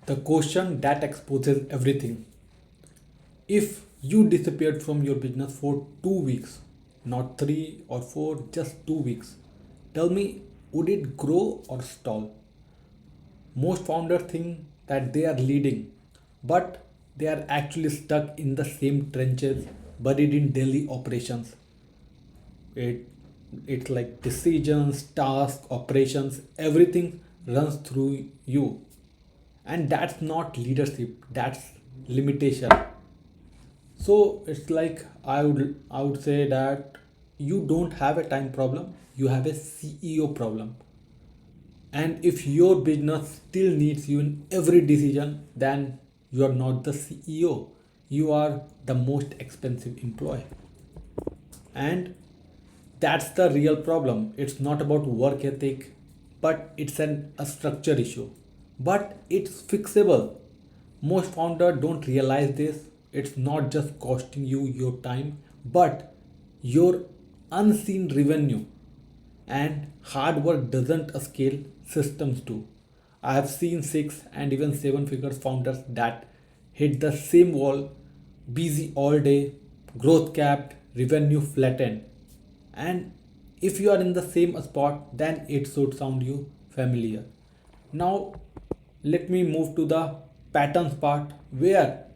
The question that exposes everything. If you disappeared from your business for 2 weeks, not 3 or 4, just 2 weeks, tell me, would it grow or stall? Most founders think that they are leading, but they are actually stuck in the same trenches, buried in daily operations. It, it's like decisions, tasks, operations, everything runs through you. And that's not leadership, that's limitation. So it's like I would say that you don't have a time problem, you have a CEO problem. And if your business still needs you in every decision, then you are not the CEO. You are the most expensive employee. And that's the real problem. It's not about work ethic, but it's a structure issue. But it's fixable. Most founders don't realize this. It's not just costing you your time, but your unseen revenue. And hard work doesn't scale, systems do. I have seen 6 and even 7 figure founders that hit the same wall, busy all day, growth capped, revenue flattened. And if you are in the same spot, then it should sound you familiar. Now, let me move to the patterns part where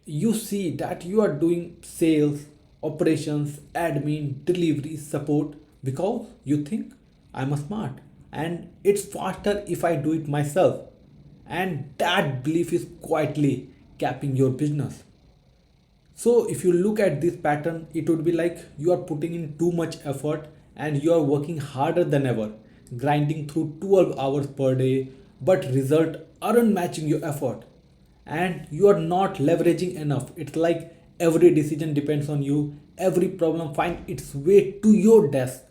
you see that you are doing sales, operations, admin, delivery, support because you think I'm a smart and it's faster if I do it myself. And that belief is quietly capping your business. So if you look at this pattern, it would be like you are putting in too much effort and you are working harder than ever, grinding through 12 hours per day, but result aren't matching your effort. And you are not leveraging enough. It's like every decision depends on you, every problem finds its way to your desk,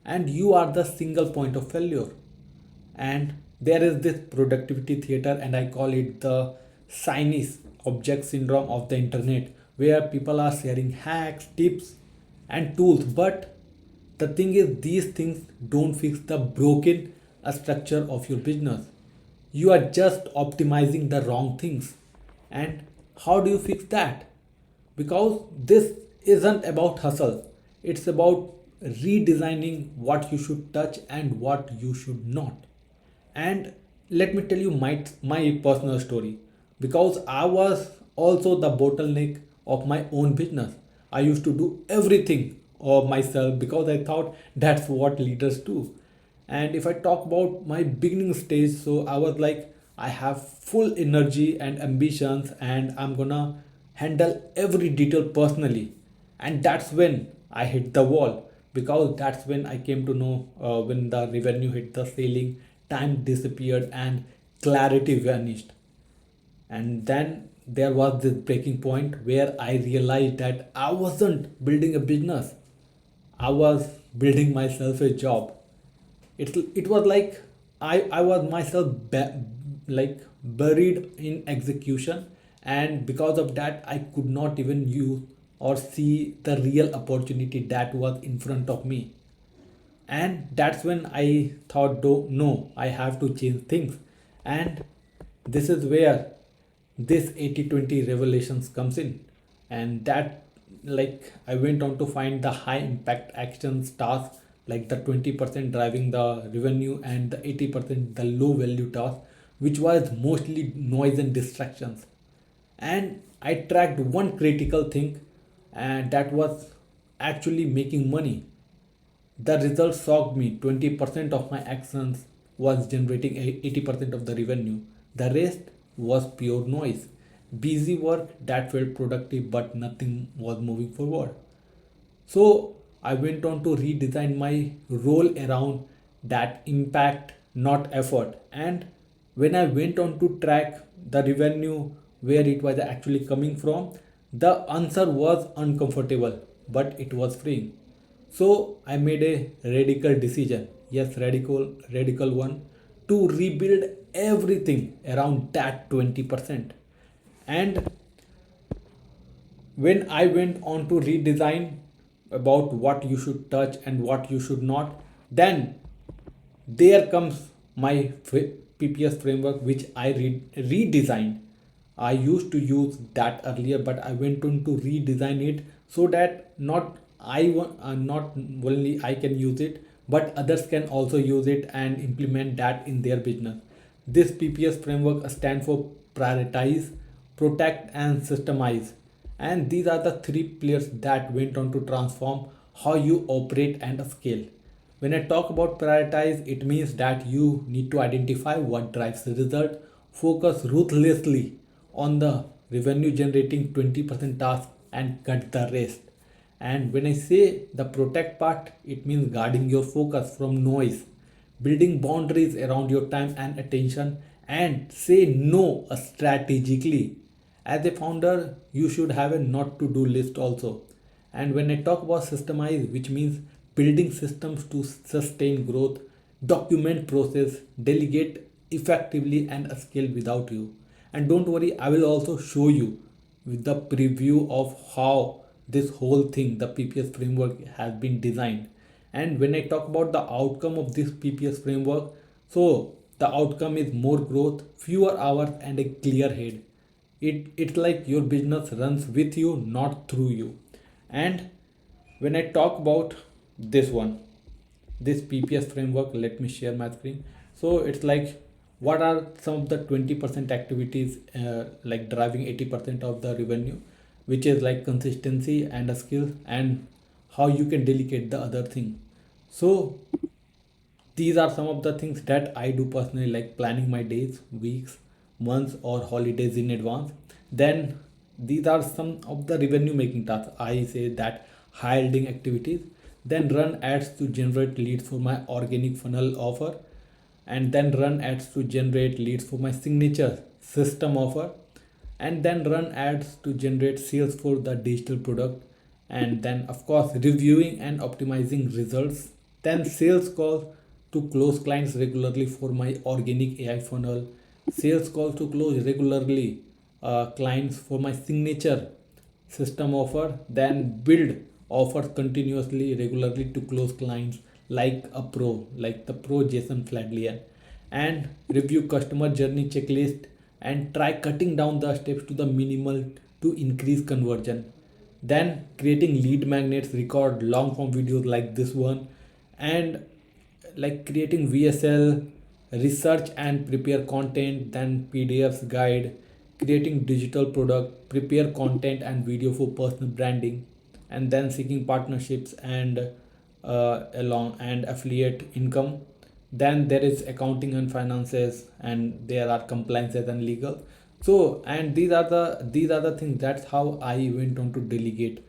and you are the single point of failure. And there is this productivity theater, and I call it the shiny object syndrome of the internet, where people are sharing hacks, tips, and tools. But the thing is, these things don't fix the broken structure of your business. You are just optimizing the wrong things. And how do you fix that? Because this isn't about hustle, it's about redesigning what you should touch and what you should not. And let me tell you my personal story, because I was also the bottleneck of my own business. I used to do everything of myself because I thought that's what leaders do. And if I talk about my beginning stage, so I was like, I have full energy and ambitions and I'm gonna handle every detail personally. And that's when I hit the wall, because that's when I came to know, when the revenue hit the ceiling, time disappeared and clarity vanished. And then there was this breaking point where I realized that I wasn't building a business, I was building myself a job. It was like I was myself like buried in execution, and because of that I could not even use or see the real opportunity that was in front of me. And that's when I thought, no, I have to change things. And this is where this 80/20 revelations comes in. And that, like, I went on to find the high impact actions tasks, like the 20% driving the revenue and the 80% the low value task, which was mostly noise and distractions. And I tracked one critical thing, and that was actually making money. The results shocked me. 20% of my actions was generating 80% of the revenue. The rest was pure noise. Busy work that felt productive but nothing was moving forward. So I went on to redesign my role around that impact, not effort. And when I went on to track the revenue, where it was actually coming from, the answer was uncomfortable, but it was freeing. So I made a radical decision, yes, radical one, to rebuild everything around that 20%. And when I went on to redesign about what you should touch and what you should not, then there comes my PPS framework, which I redesigned. I used to use that earlier, but I went on to redesign it so that not only I can use it, but others can also use it and implement that in their business. This PPS framework stands for prioritize, protect, and systemize. And these are the three pillars that went on to transform how you operate and scale. When I talk about prioritize, it means that you need to identify what drives the result, focus ruthlessly on the revenue generating 20% task and cut the rest. And when I say the protect part, it means guarding your focus from noise, building boundaries around your time and attention, and say no strategically. As a founder, you should have a not to do list also. And when I talk about systemize, which means building systems to sustain growth, document process, delegate effectively, and scale without you. And don't worry, I will also show you with the preview of how this whole thing, the PPS framework, has been designed. And when I talk about the outcome of this PPS framework, so the outcome is more growth, fewer hours, and a clear head. It's like your business runs with you, not through you. And when I talk about this one, this PPS framework, let me share my screen. So it's like what are some of the 20% activities like driving 80% of the revenue, which is like consistency and a skill, and how you can delegate the other thing. So these are some of the things that I do personally, like planning my days, weeks, months, or holidays in advance. Then these are some of the revenue making tasks. I say that high yielding activities. Then run ads to generate leads for my organic funnel offer, and then run ads to generate leads for my signature system offer, and then run ads to generate sales for the digital product, and then of course reviewing and optimizing results, then sales calls to close clients regularly for my organic AI funnel, sales calls to close regularly clients for my signature system offer, then build offers continuously regularly to close clients like a pro, like the pro Jason Fladlian, and review customer journey checklist and try cutting down the steps to the minimal to increase conversion. Then creating lead magnets, record long form videos like this one, and like creating VSL, research and prepare content, then PDFs guide, creating digital product, prepare content and video for personal branding, and then seeking partnerships and along and affiliate income. Then there is accounting and finances, and there are compliances and legal. So and these are the things. That's how I went on to delegate,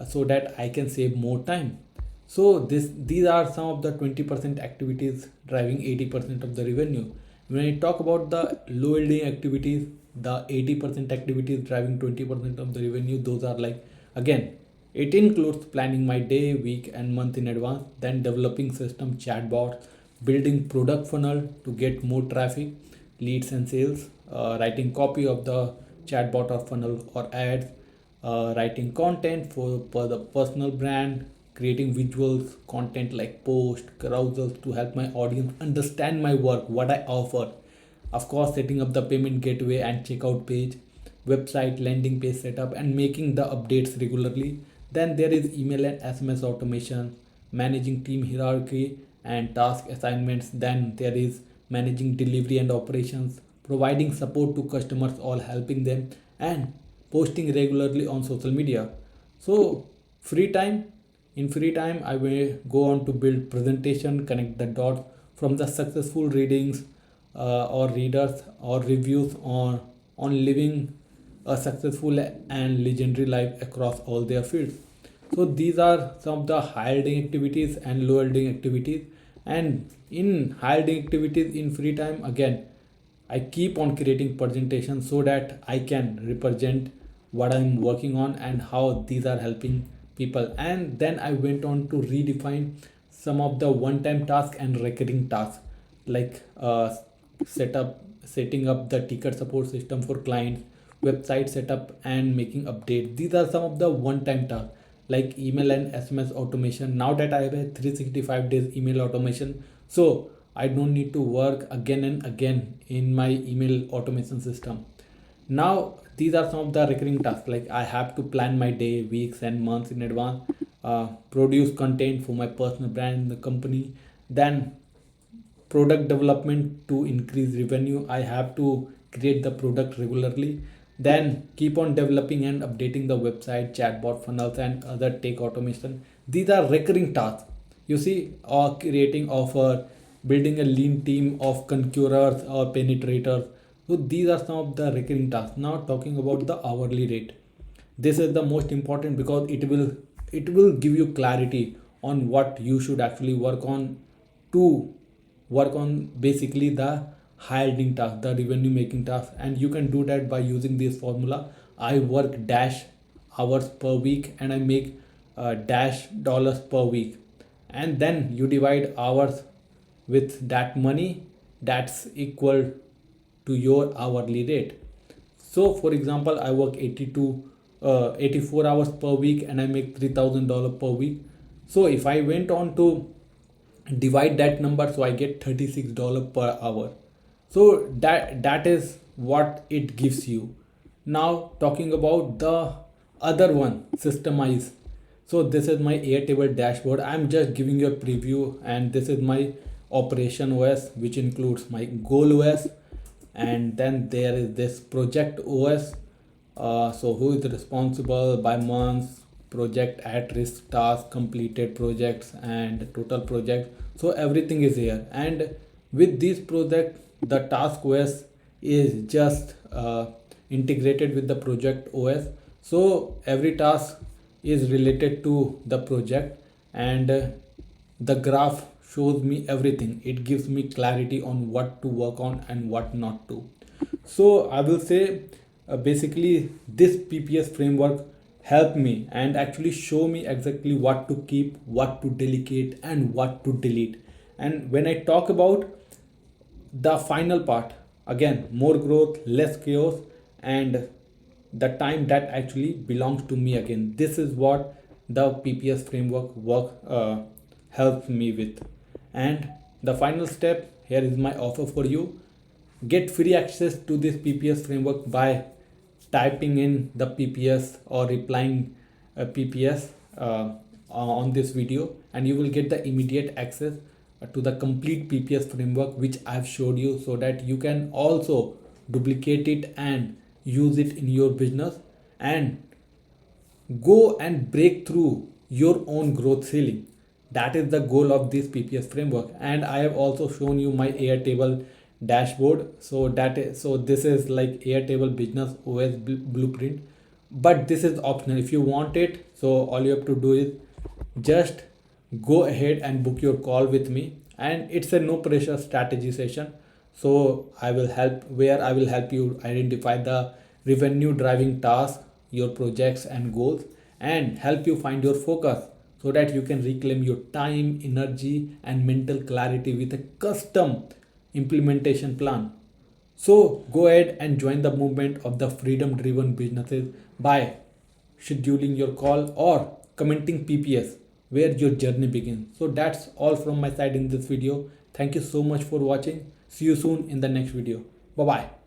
so that I can save more time. So these are some of the 20% activities driving 80% of the revenue. When I talk about the low yielding activities, the 80% activities driving 20% of the revenue, those are like, again, it includes planning my day, week, and month in advance, then developing system chatbots, building product funnel to get more traffic, leads, and sales, writing copy of the chatbot or funnel or ads, writing content for the personal brand, creating visuals, content like post, carousels to help my audience understand my work, what I offer. Of course, setting up the payment gateway and checkout page, website, landing page setup, and making the updates regularly. Then there is email and SMS automation, managing team hierarchy and task assignments. Then there is managing delivery and operations, providing support to customers, all helping them, and posting regularly on social media. So free time, in free time I will go on to build presentation, connect the dots from the successful readings or readers or reviews on living a successful and legendary life across all their fields. So these are some of the high yielding activities and low yielding activities. And in high yielding activities in free time, again, I keep on creating presentations so that I can represent what I'm working on and how these are helping people. And then I went on to redefine some of the one-time tasks and recurring tasks, like setting up the ticket support system for clients, website setup, and making updates. These are some of the one-time tasks like email and SMS automation. Now that I have a 365 days email automation, so I don't need to work again and again in my email automation system. Now, these are some of the recurring tasks. Like I have to plan my day, weeks, and months in advance, produce content for my personal brand in the company, then product development to increase revenue. I have to create the product regularly, then keep on developing and updating the website, chatbot funnels, and other tech automation. These are recurring tasks. You see, or creating offer, building a lean team of concurrers or penetrators. So these are some of the recurring tasks. Now talking about the hourly rate, this is the most important because it will give you clarity on what you should actually work on to work on basically the high yielding task, the revenue making task. And you can do that by using this formula. I work dash hours per week and I make dash dollars per week, and then you divide hours with that money that's equal to your hourly rate. So for example, I work 84 hours per week and I make $3,000 per week. So if I went on to divide that number, so I get $36 per hour. So that is what it gives you. Now talking about the other one, systemize. So this is my Airtable dashboard. I'm just giving you a preview, and this is my operation OS, which includes my goal OS, and then there is this project OS. So who is responsible by months, project at risk, task completed, projects, and total project. So everything is here. And with this project, the task OS is just integrated with the project OS. So every task is related to the project, and the graph shows me everything. It gives me clarity on what to work on and what not to. So I will say basically this PPS framework helped me and actually show me exactly what to keep, what to delegate, and what to delete. And when I talk about the final part, again, more growth, less chaos, and the time that actually belongs to me again. This is what the PPS framework helps me with. And the final step here is my offer for you. Get free access to this PPS framework by typing in the PPS or replying PPS on this video, and you will get the immediate access to the complete PPS framework which I've showed you, so that you can also duplicate it and use it in your business and go and break through your own growth ceiling. That is the goal of this PPS framework. And I have also shown you my Airtable dashboard. So this is like Airtable business OS blueprint, but this is optional if you want it. So all you have to do is just go ahead and book your call with me, and it's a no pressure strategy session. So I will help you identify the revenue driving tasks, your projects and goals, and help you find your focus so that you can reclaim your time, energy, and mental clarity with a custom implementation plan. So go ahead and join the movement of the freedom driven businesses by scheduling your call or commenting PPS where your journey begins. So that's all from my side in this video. Thank you so much for watching. See you soon in the next video. Bye bye.